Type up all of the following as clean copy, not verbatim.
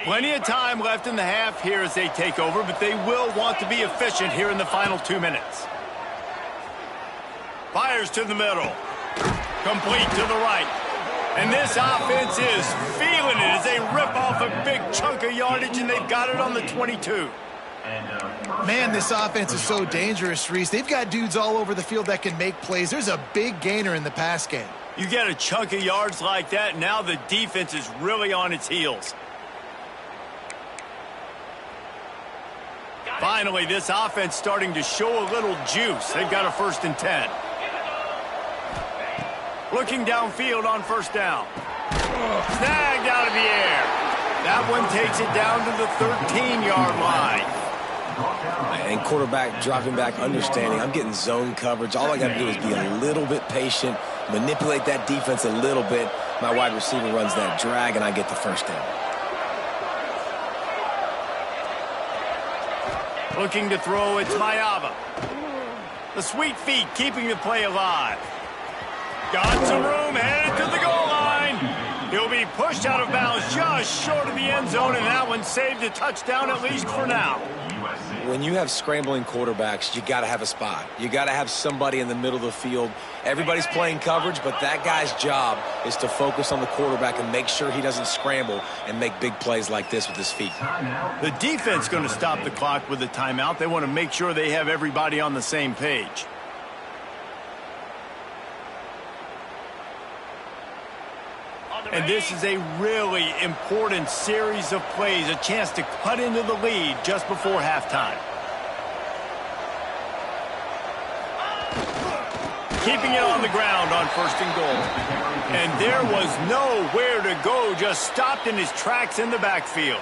Plenty of time left in the half here as they take over, but they will want to be efficient here in the final 2 minutes. Fires to the middle. Complete to the right. And this offense is feeling it as they rip off a big chunk of yardage, and they've got it on the 22. Man, this offense is so dangerous, Reese. They've got dudes all over the field that can make plays. There's a big gainer in the pass game. You get a chunk of yards like that, now the defense is really on its heels. Finally, this offense starting to show a little juice. They've got a 1st and 10. Looking downfield on 1st down. Snagged out of the air. That one takes it down to the 13-yard line. And quarterback dropping back, understanding I'm getting zone coverage. All I got to do is be a little bit patient, manipulate that defense a little bit. My wide receiver runs that drag, and I get the 1st down. Looking to throw, it's Mayava. The sweet feet keeping the play alive. Got some room, headed to the goal line. He'll be pushed out of bounds just short of the end zone, and that one saved a touchdown at least for now. When you have scrambling quarterbacks, you got to have a spot. You got to have somebody in the middle of the field. Everybody's playing coverage, but that guy's job is to focus on the quarterback and make sure he doesn't scramble and make big plays like this with his feet. The defense going to stop the clock with a timeout. They want to make sure they have everybody on the same page. And this is a really important series of plays, a chance to cut into the lead just before halftime. Keeping it on the ground on 1st and goal. And there was nowhere to go, just stopped in his tracks in the backfield.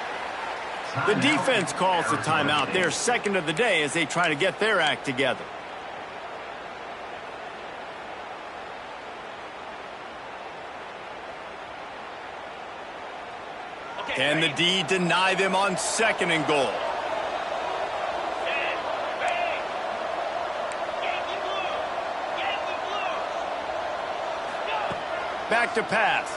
The defense calls the timeout, their 2nd of the day, as they try to get their act together. Can the D deny them on 2nd and goal? Back to pass.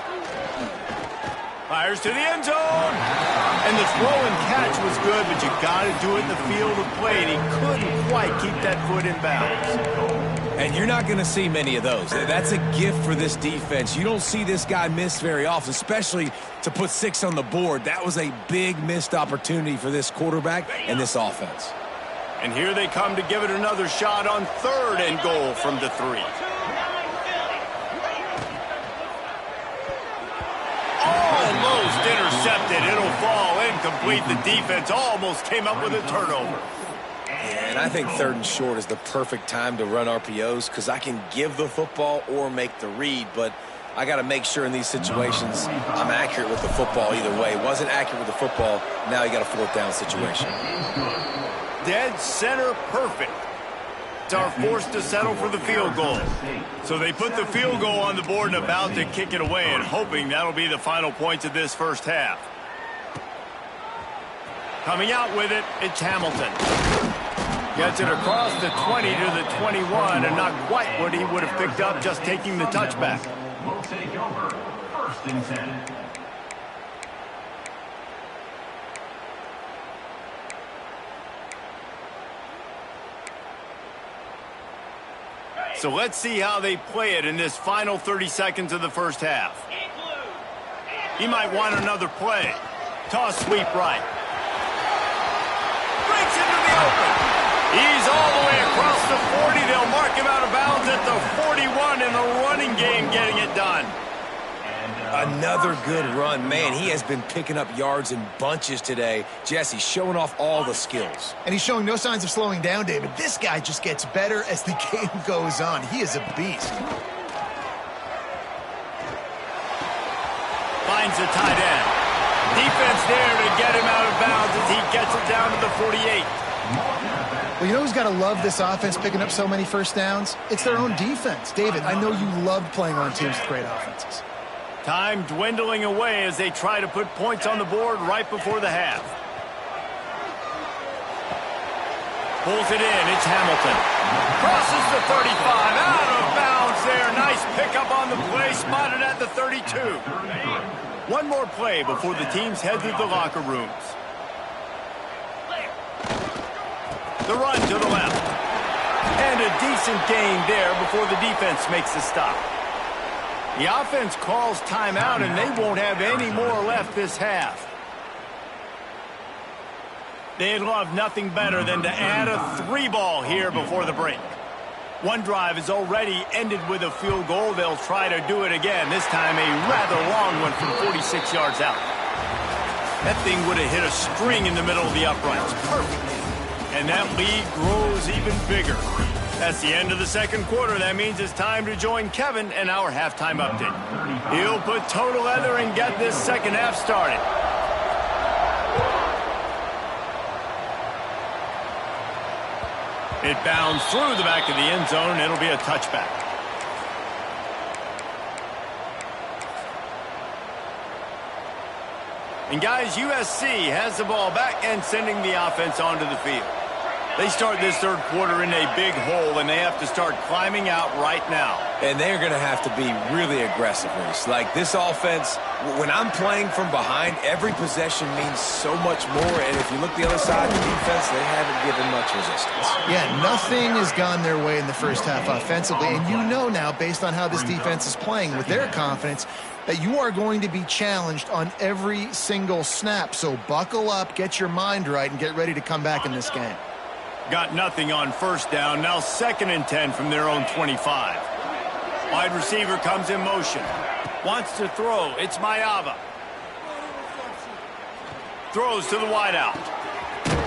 Fires to the end zone. And the throw and catch was good, but you got to do it in the field of play, and he couldn't quite keep that foot in bounds. And you're not going to see many of those. That's a gift for this defense. You don't see this guy miss very often, especially to put 6 on the board. That was a big missed opportunity for this quarterback and this offense. And here they come to give it another shot on 3rd and goal from the 3. Almost intercepted. It'll fall incomplete. The defense almost came up with a turnover. And I think 3rd and short is the perfect time to run RPOs because I can give the football or make the read, but I got to make sure in these situations I'm accurate with the football either way. Wasn't accurate with the football, now you got a 4th down situation. Dead center perfect. Are forced to settle for the field goal. So they put the field goal on the board and about to kick it away, and hoping that'll be the final points of this 1st half. Coming out with it, it's Hamilton. Gets it across the 20 to the 21, and not quite what he would have picked up just taking the touchback. We'll take over 1st and 10. So let's see how they play it in this final 30 seconds of the 1st half. He might want another play. Toss sweep right. Breaks into the open. He's all the way across the 40. They'll mark him out of bounds at the 41 in the running game, getting it done. Another good run. Man, he has been picking up yards in bunches today. Jesse showing off all the skills. And he's showing no signs of slowing down, David. This guy just gets better as the game goes on. He is a beast. Finds the tight end. Defense there to get him out of bounds as he gets it down to the 48. Well, you know who's got to love this offense picking up so many 1st downs? It's their own defense. David, I know you loved playing on teams with great offenses. Time dwindling away as they try to put points on the board right before the half. Pulls it in. It's Hamilton. Crosses the 35. Out of bounds there. Nice pickup on the play. Spotted at the 32. One more play before the teams head to the locker rooms. The run to the left. And a decent gain there before the defense makes the stop. The offense calls timeout, and they won't have any more left this half. They'd love nothing better than to add a 3-ball here before the break. One drive is already ended with a field goal. They'll try to do it again, this time a rather long one from 46 yards out. That thing would have hit a string in the middle of the uprights perfectly. And that lead grows even bigger. That's the end of the second quarter. That means it's time to join Kevin and our halftime update. He'll put total leather and get this second half started. It bounds through the back of the end zone. It'll be a touchback. And guys, USC has the ball back and sending the offense onto the field. They start this third quarter in a big hole, and they have to start climbing out right now. And they're going to have to be really aggressive, Reese. Like this offense, when I'm playing from behind, every possession means so much more. And if you look the other side of the defense, they haven't given much resistance. Yeah, nothing has gone their way in the first half offensively. And you know now, based on how this defense is playing with their confidence, that you are going to be challenged on every single snap. So buckle up, get your mind right, and get ready to come back in this game. Got nothing on first down. Now 2nd and 10 from their own 25. Wide receiver comes in motion. Wants to throw. It's Mayava. Throws to the wideout.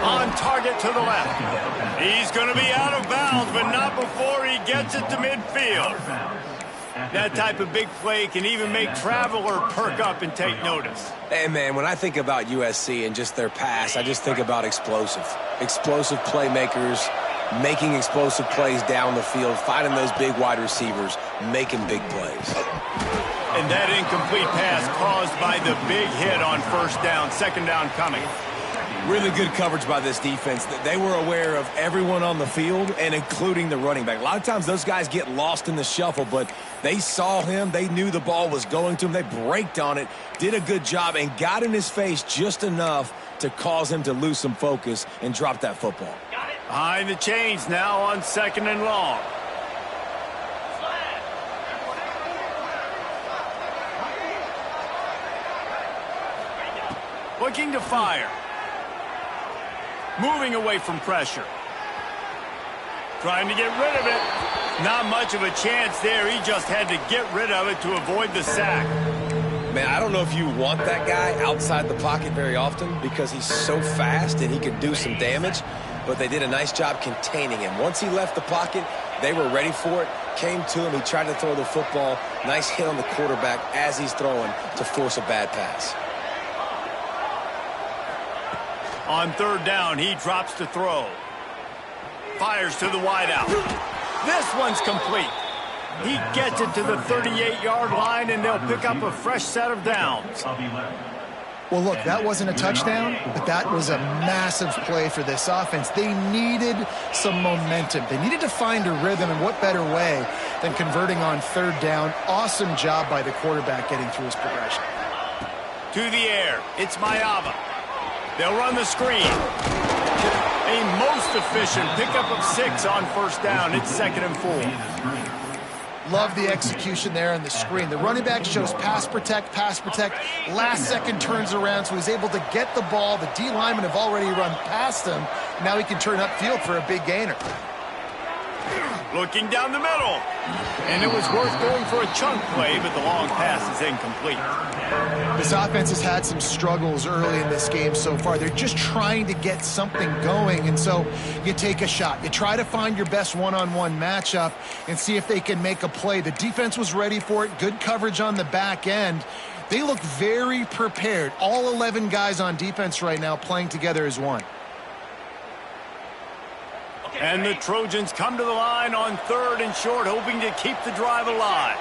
On target to the left. He's going to be out of bounds, but not before he gets it to midfield. That type of big play can even make Traveler perk up and take notice. Hey, man, when I think about USC and just their pass, I just think about explosive. Explosive playmakers, making explosive plays down the field, finding those big wide receivers, making big plays. And that incomplete pass caused by the big hit on first down, 2nd down coming. Really good coverage by this defense. They were aware of everyone on the field and including the running back. A lot of times those guys get lost in the shuffle, but they saw him. They knew the ball was going to him. They braked on it, did a good job, and got in his face just enough to cause him to lose some focus and drop that football. Behind the chains now on 2nd and long. Looking to fire. Moving away from pressure. Trying to get rid of it. Not much of a chance there. He just had to get rid of it to avoid the sack. Man, I don't know if you want that guy outside the pocket very often because he's so fast and he can do some damage, but they did a nice job containing him. Once he left the pocket, they were ready for it, came to him, he tried to throw the football. Nice hit on the quarterback as he's throwing to force a bad pass. On 3rd down, he drops to throw. Fires to the wideout. This one's complete. He gets it to the 38-yard line, and they'll pick up a fresh set of downs. Well, look, that wasn't a touchdown, but that was a massive play for this offense. They needed some momentum. They needed to find a rhythm, and what better way than converting on 3rd down. Awesome job by the quarterback getting through his progression. To the air, it's Mayava. They'll run the screen. A most efficient pickup of 6 on first down. It's 2nd and 4. Love the execution there on the screen. The running back shows pass protect. Last second turns around, so he's able to get the ball. The D linemen have already run past him. Now he can turn upfield for a big gainer. Looking down the middle. And it was worth going for a chunk play, but the long pass is incomplete. This offense has had some struggles early in this game so far. They're just trying to get something going, and so you take a shot. You try to find your best one-on-one matchup and see if they can make a play. The defense was ready for it. Good coverage on the back end. They look very prepared. All 11 guys on defense right now playing together as one. And the Trojans come to the line on 3rd and short, hoping to keep the drive alive.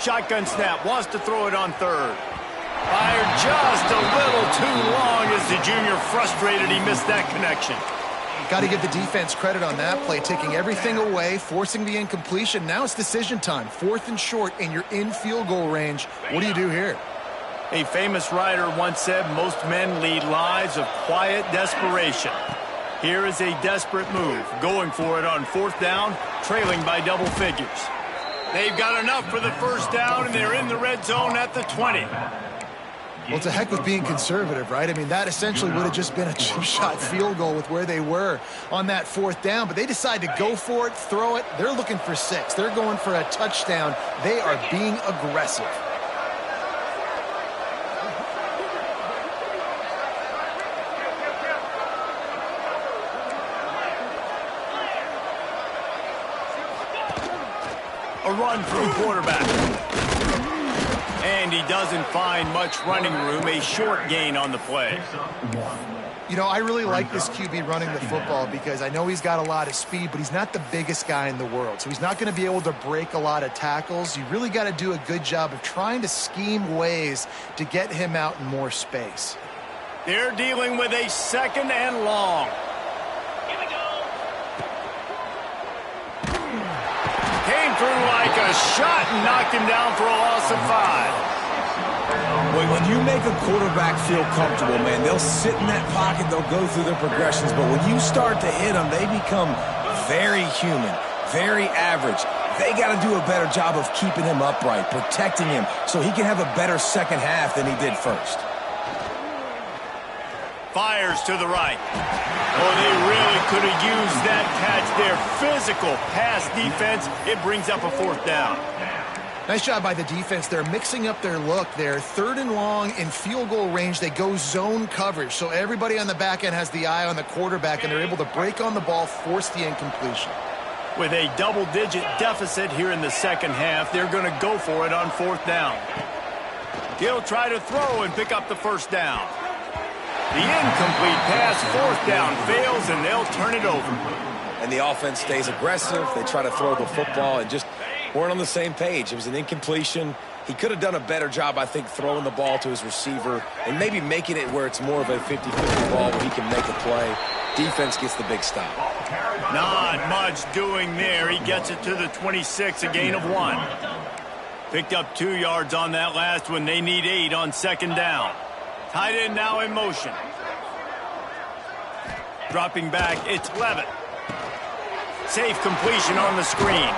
Shotgun snap, wants to throw it on 3rd. Fired just a little too long as the junior frustrated he missed that connection. Got to give the defense credit on that play, taking everything away, forcing the incompletion. Now it's decision time. 4th and short, and you're in field goal range. What do you do here? A famous writer once said, most men lead lives of quiet desperation. Here is a desperate move, going for it on 4th down, trailing by double figures. They've got enough for the first down, and they're in the red zone at the 20. Well, it's a heck with being conservative, right? I mean, that essentially would have just been a chip-shot field goal with where they were on that 4th down. But they decide to go for it, throw it. They're looking for 6. They're going for a touchdown. They are being aggressive. A run through quarterback. And he doesn't find much running room. A short gain on the play. You know, I really like this QB running the football because I know he's got a lot of speed, but he's not the biggest guy in the world. So he's not going to be able to break a lot of tackles. You really got to do a good job of trying to scheme ways to get him out in more space. They're dealing with a 2nd and long. Came through like a shot and knocked him down for a loss of 5. When you make a quarterback feel comfortable, man, they'll sit in that pocket, they'll go through their progressions, but when you start to hit them, they become very human, very average. They got to do a better job of keeping him upright, protecting him, so he can have a better second half than he did first. Fires to the right. Oh, they really could have used that catch there. Physical pass defense. It brings up a 4th down. Nice job by the defense. They're mixing up their look there. 3rd and long in field goal range. They go zone coverage. So everybody on the back end has the eye on the quarterback, and they're able to break on the ball, force the incompletion. With a double-digit deficit here in the second half, they're going to go for it on 4th down. He'll try to throw and pick up the first down. The incomplete pass, 4th down, fails, and they'll turn it over. And the offense stays aggressive. They try to throw the football and just weren't on the same page. It was an incompletion. He could have done a better job, I think, throwing the ball to his receiver and maybe making it where it's more of a 50-50 ball where he can make a play. Defense gets the big stop. Not much doing there. He gets it to the 26, a gain of 1. Picked up 2 yards on that last one. They need 8 on 2nd down. Tight end now in motion. Dropping back, it's Levitt. Safe completion on the screen.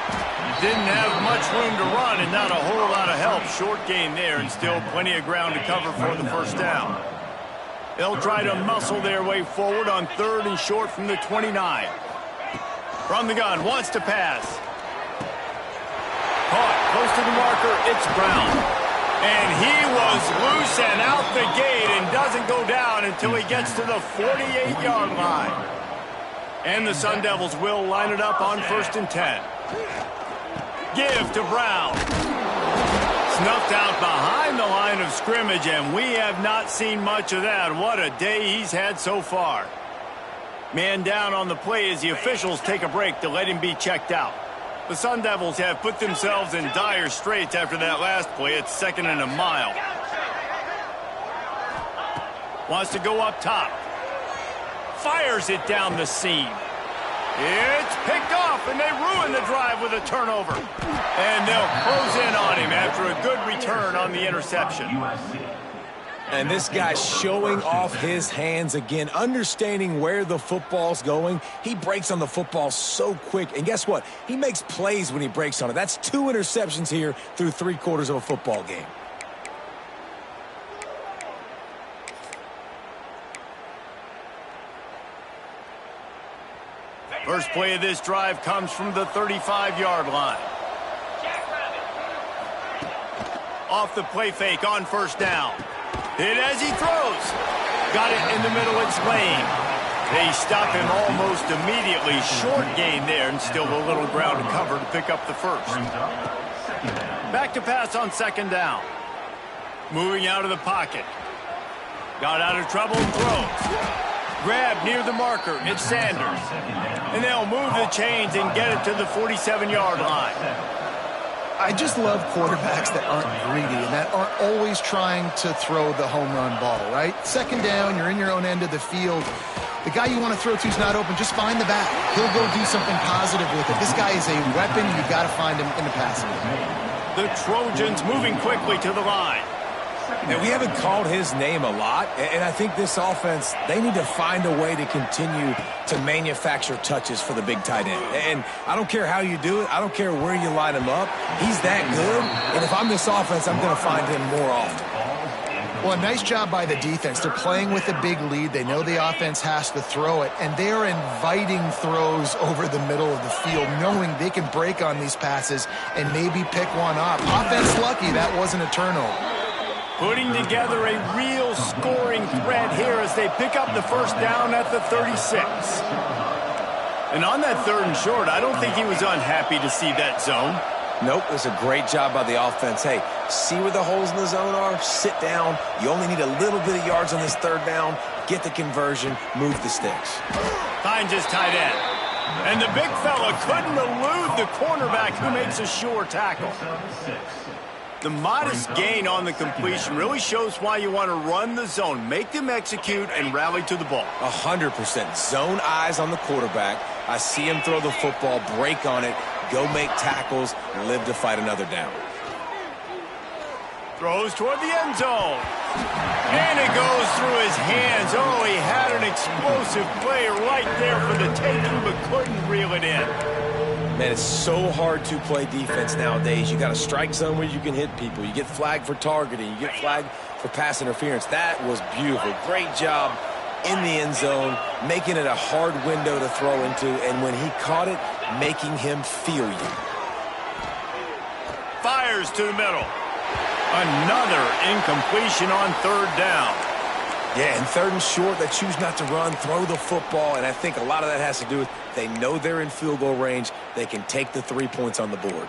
Didn't have much room to run and not a whole lot of help. Short gain there and still plenty of ground to cover for the first down. They'll try to muscle their way forward on 3rd and short from the 29. From the gun, wants to pass. Caught, close to the marker, it's Brown. And he was loose and out the gate and doesn't go down until he gets to the 48-yard line. And the Sun Devils will line it up on 1st and 10. Give to Brown. Snuffed out behind the line of scrimmage, and we have not seen much of that. What a day he's had so far. Man down on the play as the officials take a break to let him be checked out. The Sun Devils have put themselves in dire straits after that last play. It's 2nd and a mile. Wants to go up top. Fires it down the seam. It's picked off, and they ruin the drive with a turnover. And they'll close in on him after a good return on the interception. And this guy's showing off his hands again, understanding where the football's going. He breaks on the football so quick. And guess what? He makes plays when he breaks on it. That's 2 interceptions here through 3/4 of a football game. First play of this drive comes from the 35-yard line. Off the play fake on 1st down. Hit as he throws. Got it in the middle, it's Lane. They stop him almost immediately. Short gain there and still a little ground to cover to pick up the first. Back to pass on 2nd down. Moving out of the pocket. Got out of trouble and throws. Grab near the marker, it's Sanders. And they'll move the chains and get it to the 47-yard line. I just love quarterbacks that aren't greedy and that aren't always trying to throw the home run ball, right? 2nd down, you're in your own end of the field. the guy you want to throw to is not open, just find the back. He'll go do something positive with it. This guy is a weapon. You've got to find him in the passing game. The Trojans moving quickly to the line. And we haven't called his name a lot, and I think this offense, they need to find a way to continue to manufacture touches for the big tight end. And I don't care how you do it. I don't care where you line him up. He's that good, and if I'm this offense, I'm going to find him more often. Well, a nice job by the defense. They're playing with a big lead. They know the offense has to throw it, and they're inviting throws over the middle of the field, knowing they can break on these passes and maybe pick one up. Offense lucky that wasn't a turnover. Putting together a real scoring threat here as they pick up the first down at the 36. And on that 3rd and short, I don't think he was unhappy to see that zone. Nope, it was a great job by the offense. Hey, see where the holes in the zone are? Sit down. You only need a little bit of yards on this 3rd down. Get the conversion. Move the sticks. Finds his tight end. And the big fella couldn't elude the cornerback who makes a sure tackle. The modest gain on the completion really shows why you want to run the zone. Make them execute and rally to the ball. 100%. Zone eyes on the quarterback. I see him throw the football, break on it, go make tackles, live to fight another down. Throws toward the end zone. And it goes through his hands. Oh, he had an explosive play right there for the taking, but couldn't reel it in. Man, it's so hard to play defense nowadays. You got a strike zone where you can hit people. You get flagged for targeting. You get flagged for pass interference. That was beautiful. Great job in the end zone, making it a hard window to throw into, and when he caught it, making him feel you. Fires to the middle. Another incompletion on 3rd down. Yeah, and 3rd and short, they choose not to run, throw the football, and I think a lot of that has to do with they know they're in field goal range. They can take the 3 points on the board.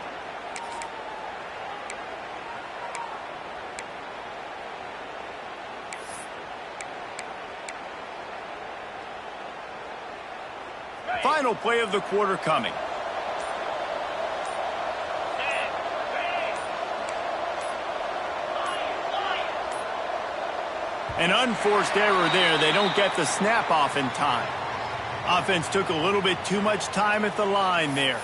Final play of the quarter coming. An unforced error there. They don't get the snap off in time. Offense took a little bit too much time at the line there.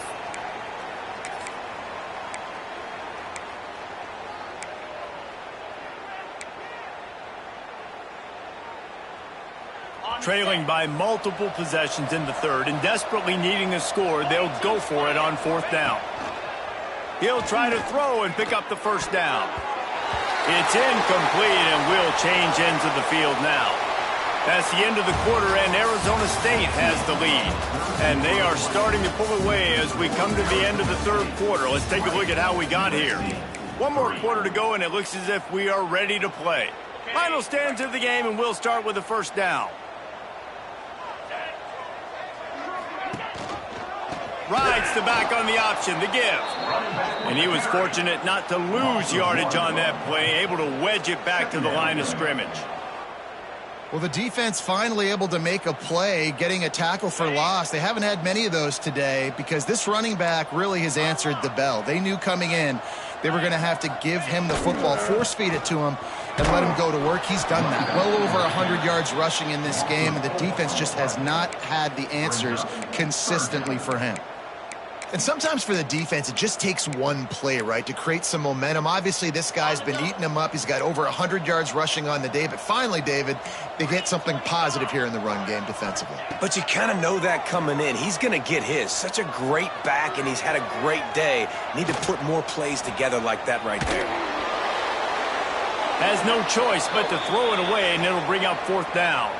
Trailing by multiple possessions in the 3rd and desperately needing a score, they'll go for it on 4th down. He'll try to throw and pick up the first down. It's incomplete, and we'll change ends of the field now. That's the end of the quarter, and Arizona State has the lead. And they are starting to pull away as we come to the end of the 3rd quarter. Let's take a look at how we got here. One more quarter to go, and it looks as if we are ready to play. Final stands of the game, and we'll start with the first down. Rides the back on the option, the give. And he was fortunate not to lose yardage on that play, able to wedge it back to the line of scrimmage. Well, the defense finally able to make a play, getting a tackle for loss. They haven't had many of those today because this running back really has answered the bell. They knew coming in they were going to have to give him the football, force feed it to him, and let him go to work. He's done that. Well over 100 yards rushing in this game, and the defense just has not had the answers consistently for him. And sometimes for the defense, it just takes one play, right, to create some momentum. Obviously, this guy's been eating him up. He's got over 100 yards rushing on the day. But finally, David, they get something positive here in the run game defensively. But you kind of know that coming in. He's going to get his. Such a great back, and he's had a great day. Need to put more plays together like that right there. Has no choice but to throw it away, and it'll bring up 4th down.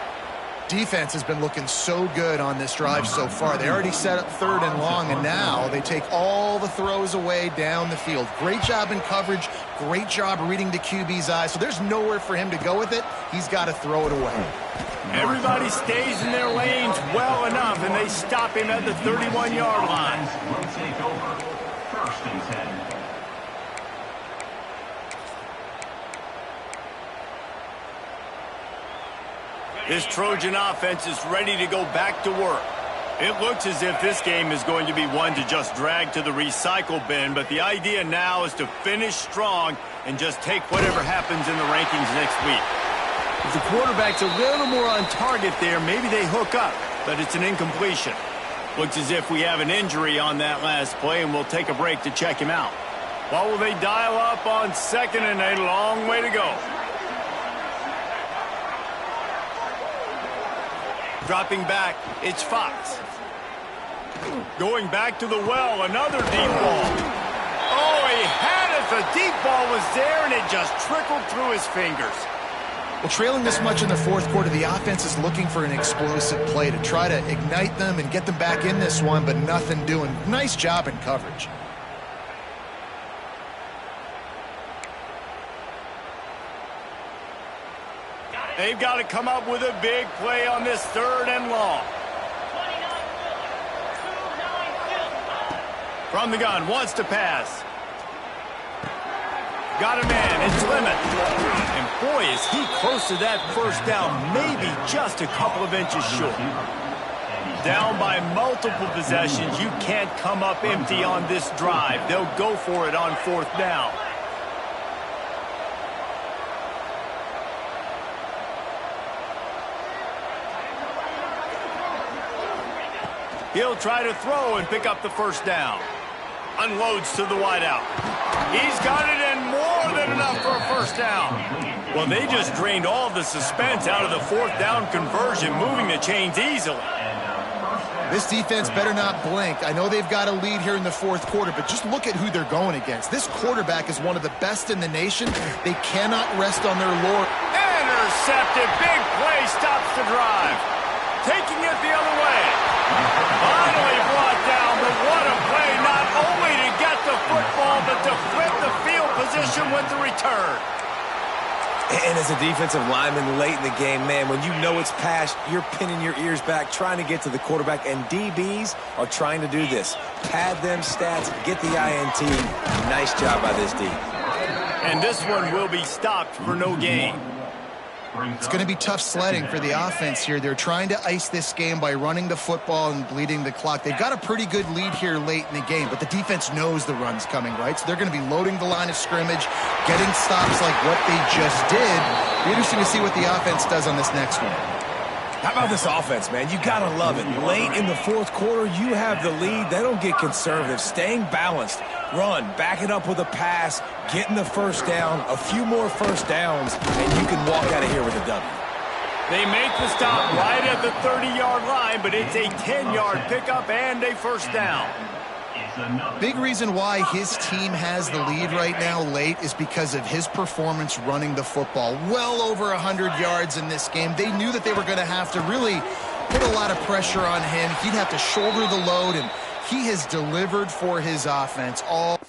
Defense has been looking so good on this drive so far. They already set up 3rd and long, and now they take all the throws away down the field. Great job in coverage, great job reading the QB's eyes. So there's nowhere for him to go with it. He's got to throw it away. Everybody stays in their lanes well enough, and they stop him at the 31-yard line. Will take over. 1st and 10. This Trojan offense is ready to go back to work. It looks as if this game is going to be one to just drag to the recycle bin, but the idea now is to finish strong and just take whatever happens in the rankings next week. If the quarterback's a little more on target there, maybe they hook up, but it's an incompletion. Looks as if we have an injury on that last play, and we'll take a break to check him out. What will they dial up on second and a long way to go? Dropping back, it's Fox. Going back to the well, another deep ball. Oh, he had it. The deep ball was there, and it just trickled through his fingers. Well, trailing this much in the fourth quarter, the offense is looking for an explosive play to try to ignite them and get them back in this one, but nothing doing. Nice job in coverage. They've got to come up with a big play on this third and long. From the gun, wants to pass. Got a man, it's Lemon. And boy, is he close to that first down, maybe just a couple of inches short. Down by multiple possessions, you can't come up empty on this drive. They'll go for it on fourth down. He'll try to throw and pick up the first down. Unloads to the wideout. He's got it and more than enough for a first down. Well, they just drained all the suspense out of the fourth down conversion, moving the chains easily. This defense better not blink. I know they've got a lead here in the fourth quarter, but just look at who they're going against. This quarterback is one of the best in the nation. They cannot rest on their laurels. Intercepted. Big play stops the drive. Taking it the other way. Finally brought down, but what a play, not only to get the football, but to flip the field position with the return. And as a defensive lineman late in the game, man, when you know it's past, you're pinning your ears back, trying to get to the quarterback, and DBs are trying to do this. Pad them stats, get the INT. Nice job by this D. And this one will be stopped for no gain. It's going to be tough sledding for the offense here. They're trying to ice this game by running the football and bleeding the clock. They've got a pretty good lead here late in the game, but the defense knows the run's coming, right? So they're going to be loading the line of scrimmage, getting stops like what they just did. It'll be interesting to see what the offense does on this next one. How about this offense, man? You got to love it. Late in the fourth quarter, you have the lead. They don't get conservative. Staying balanced. Run, back it up with a pass, getting the first down, a few more first downs, and you can walk out of here with a W. They make the stop right at the 30-yard line, but it's a 10-yard pickup and a first down. Big reason why his team has the lead right now late is because of his performance running the football. Well over 100 yards in this game. They knew that they were going to have to really put a lot of pressure on him. He'd have to shoulder the load, and he has delivered for his offense all